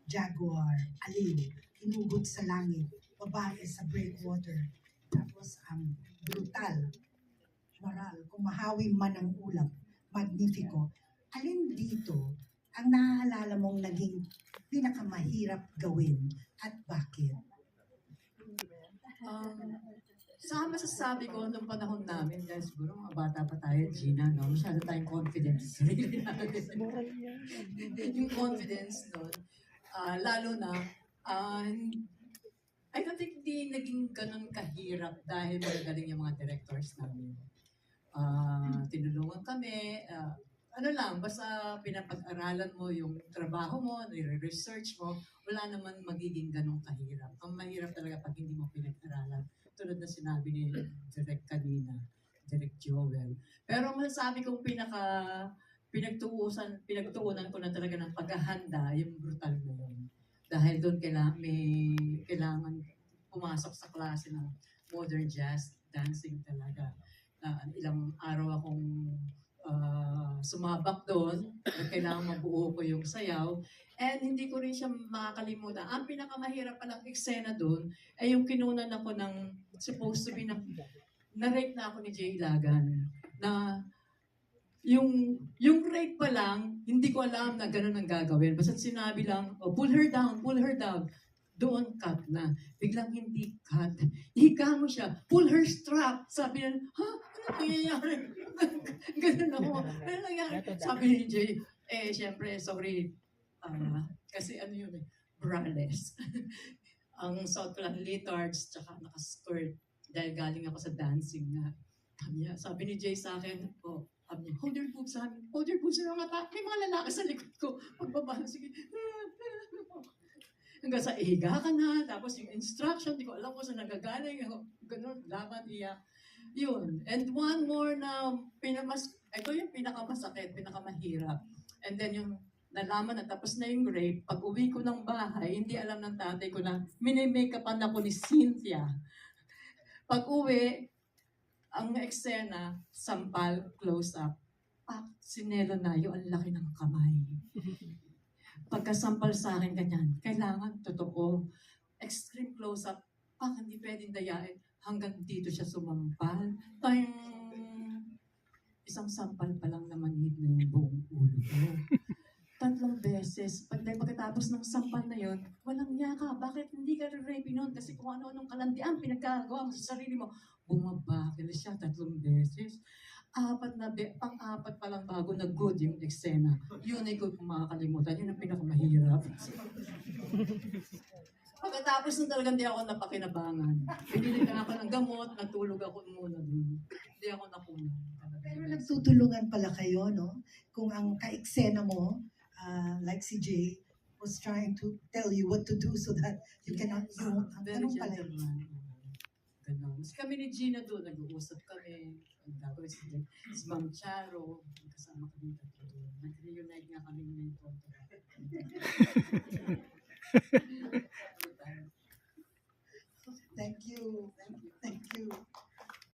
jaguar, aliw, hinugod sa langit, babae sa breakwater. Tapos ang brutal, moral, kumahawi man ang ulap, magnifico. Alin dito ang naaalala mong naging pinakamahirap gawin at bakit? Sa masasabi ko nung panahon namin, dahil siguro mga bata pa tayo, Gina, no? Masyado tayong confident sa sarili natin. Yung confidence nun, lalo na, I don't think di naging ganun kahirap dahil magagaling yung mga directors namin. Tinulungan kami, ano lang, basta pinapag-aralan mo yung trabaho mo, nire-research mo, wala naman magiging ganong kahirap. Ang mahirap talaga pag hindi mo pinag-aralan. Tulad na sinabi ni Direk kanina, Direk Joel. Pero masasabi kong pinagtuunan ko na talaga ng paghahanda, yung brutal na yun. Dahil doon kailangan pumasok sa klase ng modern jazz dancing talaga. Ilang araw akong sumabak doon, kailangan mabuo ko yung sayaw, and hindi ko rin siya makakalimutan. Ang pinakamahirap palang eksena doon ay yung kinunan ako ng supposed to be na-rape na ako ni Jay Lagan. Na yung rape pa lang, hindi ko alam na ganun ang gagawin. Basta sinabi lang, oh, pull her down, pull her down. Doon cut na. Biglang hindi cut. Higa mo siya. Pull her strap. Sabi na, ha? Ano nangyayari? Ganun ako. Ano nangyayari? Sabi ni Jay, syempre, sorry. Kasi ano yun braless. Ang suot ko lang leotards, tsaka naka-skirt. Dahil galing ako sa dancing nga. Sabi ni Jay sa akin, hold your boobs sa amin. Hold your boobs sa mga may mga lalaki sa likod ko. Pagbaba, sige. Hanggang sa ihiga ka na, tapos yung instruction, di ko alam kung saan nagagaling, ganun, laban, iyak. Yun. And one more na ito yung pinakamasakit, pinakamahirap. And then yung nalaman na tapos na yung rape, pag uwi ko ng bahay, hindi alam ng tatay ko na mini-makeupan ako ni Cynthia. Pag uwi, ang eksena, sampal, close-up, sinelo na yung ang laki ng kamay. Pagkasampal sa akin ganyan, kailangan totoo. Extreme close-up, hindi pwedeng dayain. Hanggang dito siya sumampal. Isang sampal pa lang naman na yung buong ulo ko. 3 beses. Pagkatapos ng sampal na yon, walang yaka. Bakit hindi ka rape nun? Kasi kung ano-anong kalandian pinagkagawa mo sa sarili mo. Bumabakil siya 3 beses. Pang-apat pa lang bago na good yung eksena. Yun ay ko makakalimutan. Yun ang pinakamahirap. Pagkatapos nung talagang di ako napakinabangan. Pinili na ako ng gamot, natulog ako muna dun. Hindi ako nakunan. Pero nagtutulungan pala kayo, no? Kung ang ka-eksena mo, like si Jay, was trying to tell you what to do so that you cannot, ganun pala yun. Ganun. Mas kami ni Gina doon, nag-uusap kami. Ang gagawin si Ma'am Charo, kasama kami doon. Nag-reunite nga kami ng kontra. Thank you. Thank you.